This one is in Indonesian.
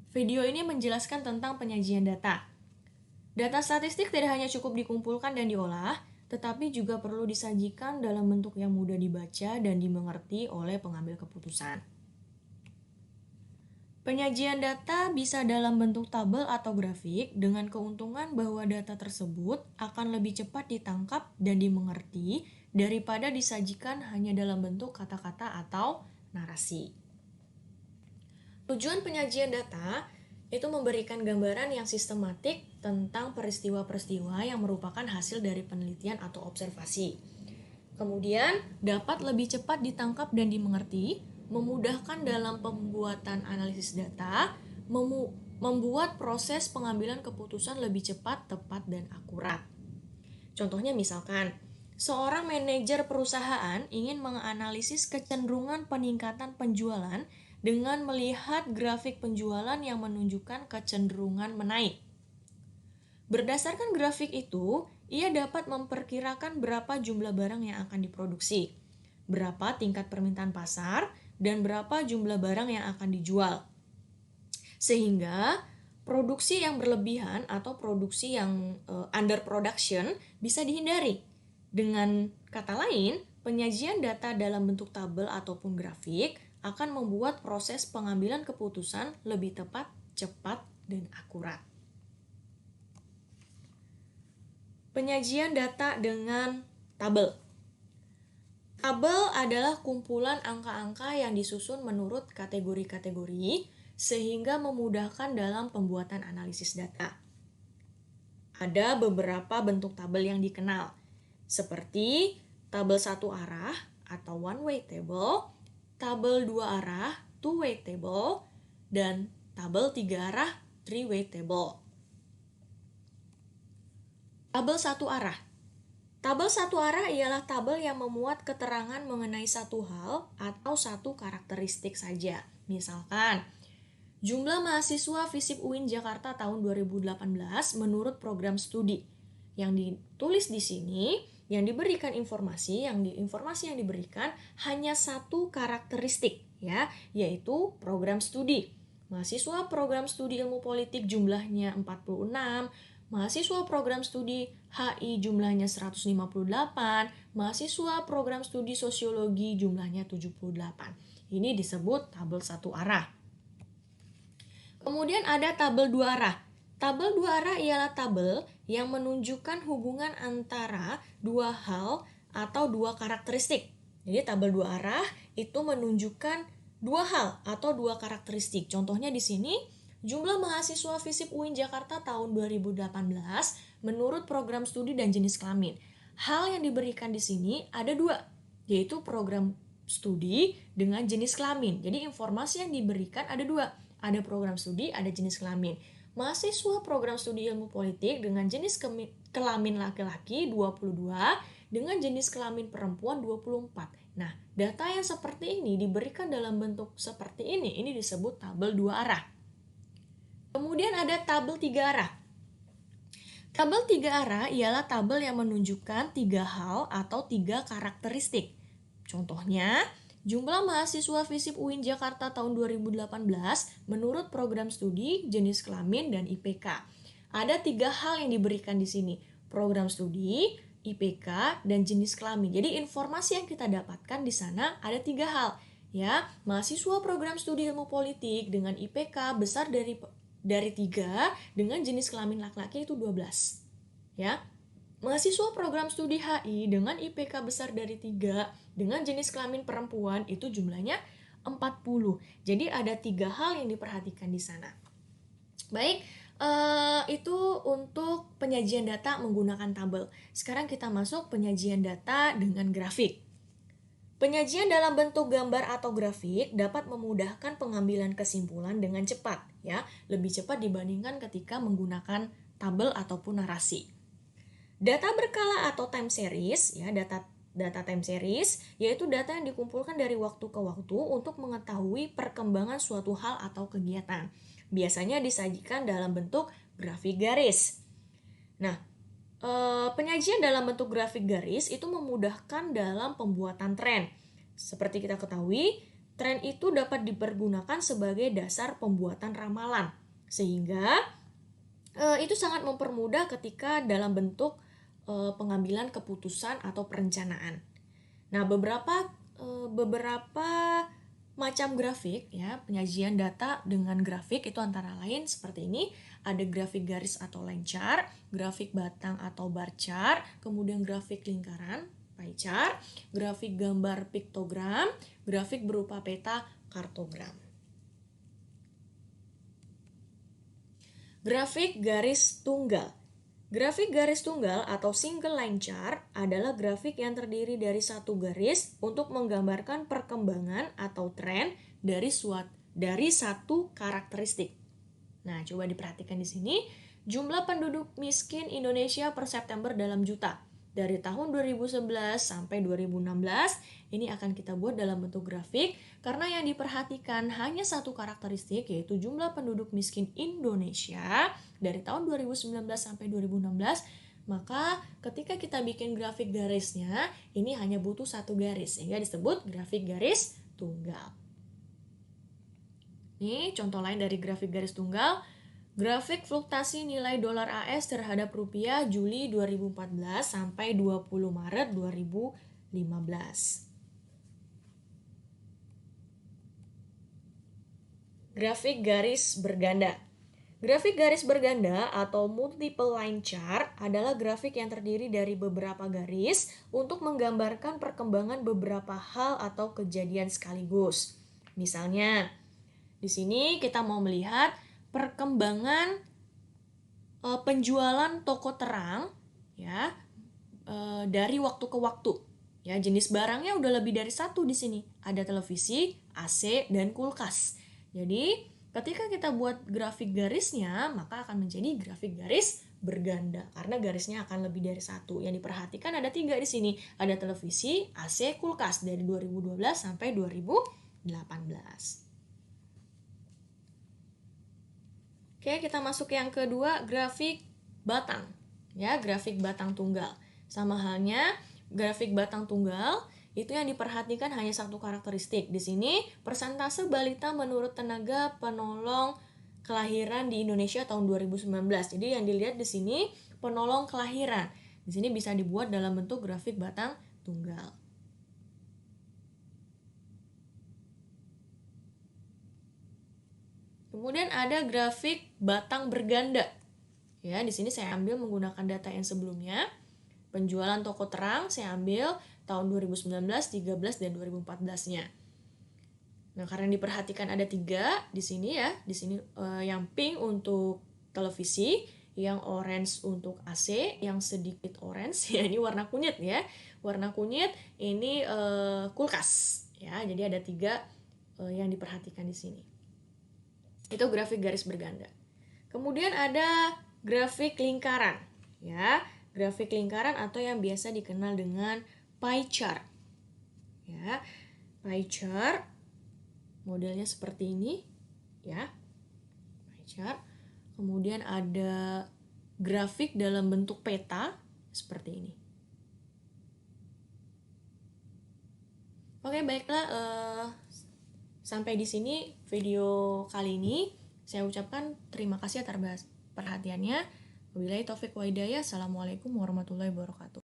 Video ini menjelaskan tentang penyajian data. Data statistik tidak hanya cukup dikumpulkan dan diolah, tetapi juga perlu disajikan dalam bentuk yang mudah dibaca dan dimengerti oleh pengambil keputusan. Penyajian data bisa dalam bentuk tabel atau grafik dengan keuntungan bahwa data tersebut akan lebih cepat ditangkap dan dimengerti daripada disajikan hanya dalam bentuk kata-kata atau narasi. Tujuan penyajian data itu memberikan gambaran yang sistematik tentang peristiwa-peristiwa yang merupakan hasil dari penelitian atau observasi. Kemudian dapat lebih cepat ditangkap dan dimengerti, memudahkan dalam pembuatan analisis data, membuat proses pengambilan keputusan lebih cepat, tepat, dan akurat. Contohnya misalkan, seorang manajer perusahaan ingin menganalisis kecenderungan peningkatan penjualan dengan melihat grafik penjualan yang menunjukkan kecenderungan menaik. Berdasarkan grafik itu, ia dapat memperkirakan berapa jumlah barang yang akan diproduksi, berapa tingkat permintaan pasar, dan berapa jumlah barang yang akan dijual. Sehingga produksi yang berlebihan atau produksi yang underproduction bisa dihindari. Dengan kata lain, penyajian data dalam bentuk tabel ataupun grafik akan membuat proses pengambilan keputusan lebih tepat, cepat, dan akurat. Penyajian data dengan tabel. Tabel adalah kumpulan angka-angka yang disusun menurut kategori-kategori sehingga memudahkan dalam pembuatan analisis data. Ada beberapa bentuk tabel yang dikenal, seperti tabel satu arah atau one-way table, tabel dua arah, two-way table, dan tabel tiga arah, three-way table. Tabel satu arah. Tabel satu arah ialah tabel yang memuat keterangan mengenai satu hal atau satu karakteristik saja. Misalkan, jumlah mahasiswa FISIP UIN Jakarta tahun 2018 menurut program studi. Yang ditulis di sini, yang diberikan informasi yang diberikan hanya satu karakteristik, ya, yaitu program studi. Mahasiswa program studi ilmu politik jumlahnya 46, mahasiswa program studi HI jumlahnya 158, mahasiswa program studi sosiologi jumlahnya 78. Ini disebut tabel satu arah. Kemudian ada tabel dua arah. Tabel dua arah ialah tabel yang menunjukkan hubungan antara dua hal atau dua karakteristik. Jadi tabel dua arah itu menunjukkan dua hal atau dua karakteristik. Contohnya di sini, jumlah mahasiswa FISIP UIN Jakarta tahun 2018 menurut program studi dan jenis kelamin. Hal yang diberikan di sini ada dua, yaitu program studi dengan jenis kelamin. Jadi informasi yang diberikan ada dua, ada program studi, ada jenis kelamin. Mahasiswa program studi ilmu politik dengan jenis kelamin laki-laki 22, dengan jenis kelamin perempuan 24. Nah, data yang seperti ini diberikan dalam bentuk seperti ini disebut tabel dua arah. Kemudian ada tabel tiga arah. Tabel tiga arah ialah tabel yang menunjukkan tiga hal atau tiga karakteristik. Contohnya, jumlah mahasiswa FISIP UIN Jakarta tahun 2018 menurut program studi, jenis kelamin, dan IPK. Ada tiga hal yang diberikan di sini, program studi, IPK, dan jenis kelamin. Jadi informasi yang kita dapatkan di sana ada tiga hal. Ya, mahasiswa program studi ilmu politik dengan IPK besar dari 3 dengan jenis kelamin laki-laki itu 12. Ya. Mahasiswa program studi HI dengan IPK besar dari 3 dengan jenis kelamin perempuan itu jumlahnya 40. Jadi ada 3 hal yang diperhatikan di sana. Baik, itu untuk penyajian data menggunakan tabel. Sekarang kita masuk penyajian data dengan grafik. Penyajian dalam bentuk gambar atau grafik dapat memudahkan pengambilan kesimpulan dengan cepat, ya, lebih cepat dibandingkan ketika menggunakan tabel ataupun narasi. Data berkala atau time series, ya, data time series yaitu data yang dikumpulkan dari waktu ke waktu untuk mengetahui perkembangan suatu hal atau kegiatan. Biasanya disajikan dalam bentuk grafik garis. Nah, penyajian dalam bentuk grafik garis itu memudahkan dalam pembuatan tren. Seperti kita ketahui, tren itu dapat dipergunakan sebagai dasar pembuatan ramalan. Sehingga itu sangat mempermudah ketika dalam bentuk pengambilan keputusan atau perencanaan. Nah, beberapa macam grafik ya, penyajian data dengan grafik itu antara lain seperti ini. Ada grafik garis atau line chart, grafik batang atau bar chart, kemudian grafik lingkaran, pie chart, grafik gambar piktogram, grafik berupa peta, kartogram. Grafik garis tunggal. Grafik garis tunggal atau single line chart adalah grafik yang terdiri dari satu garis untuk menggambarkan perkembangan atau tren dari satu karakteristik. Nah, coba diperhatikan di sini, jumlah penduduk miskin Indonesia per September dalam juta. Dari tahun 2011 sampai 2016, ini akan kita buat dalam bentuk grafik karena yang diperhatikan hanya satu karakteristik, yaitu jumlah penduduk miskin Indonesia dari tahun 2019 sampai 2016. Maka ketika kita bikin grafik garisnya, ini hanya butuh satu garis, sehingga disebut grafik garis tunggal. Ini contoh lain dari grafik garis tunggal. Grafik fluktuasi nilai dolar AS terhadap rupiah Juli 2014 sampai 20 Maret 2015. Grafik garis berganda. Grafik garis berganda atau multiple line chart adalah grafik yang terdiri dari beberapa garis untuk menggambarkan perkembangan beberapa hal atau kejadian sekaligus. Misalnya, di sini kita mau melihat perkembangan penjualan toko terang ya dari waktu ke waktu. Ya, jenis barangnya udah lebih dari satu di sini. Ada televisi, AC, dan kulkas. Jadi, ketika kita buat grafik garisnya, maka akan menjadi grafik garis berganda karena garisnya akan lebih dari satu. Yang diperhatikan ada 3 di sini. Ada televisi, AC, kulkas dari 2012 sampai 2018. Oke, kita masuk yang kedua, grafik batang. Ya, grafik batang tunggal. Sama halnya, grafik batang tunggal itu yang diperhatikan hanya satu karakteristik. Di sini, persentase balita menurut tenaga penolong kelahiran di Indonesia tahun 2019. Jadi yang dilihat di sini penolong kelahiran. Di sini bisa dibuat dalam bentuk grafik batang tunggal. Kemudian ada grafik batang berganda. Ya, di sini saya ambil menggunakan data yang sebelumnya. Penjualan toko terang saya ambil tahun 2019, 13 dan 2014-nya. Nah, karena diperhatikan ada 3 di sini ya. Di sini yang pink untuk televisi, yang orange untuk AC, yang sedikit orange ya ini warna kunyit ya. Warna kunyit ini kulkas ya. Jadi ada 3 yang diperhatikan di sini. Itu grafik garis berganda. Kemudian ada grafik lingkaran, ya. Grafik lingkaran atau yang biasa dikenal dengan pie chart. Ya. Pie chart modelnya seperti ini, ya. Pie chart. Kemudian ada grafik dalam bentuk peta seperti ini. Oke, baiklah, sampai di sini video kali ini. Saya ucapkan terima kasih atas perhatiannya. Wabillahi taufik wa hidayah. Assalamualaikum warahmatullahi wabarakatuh.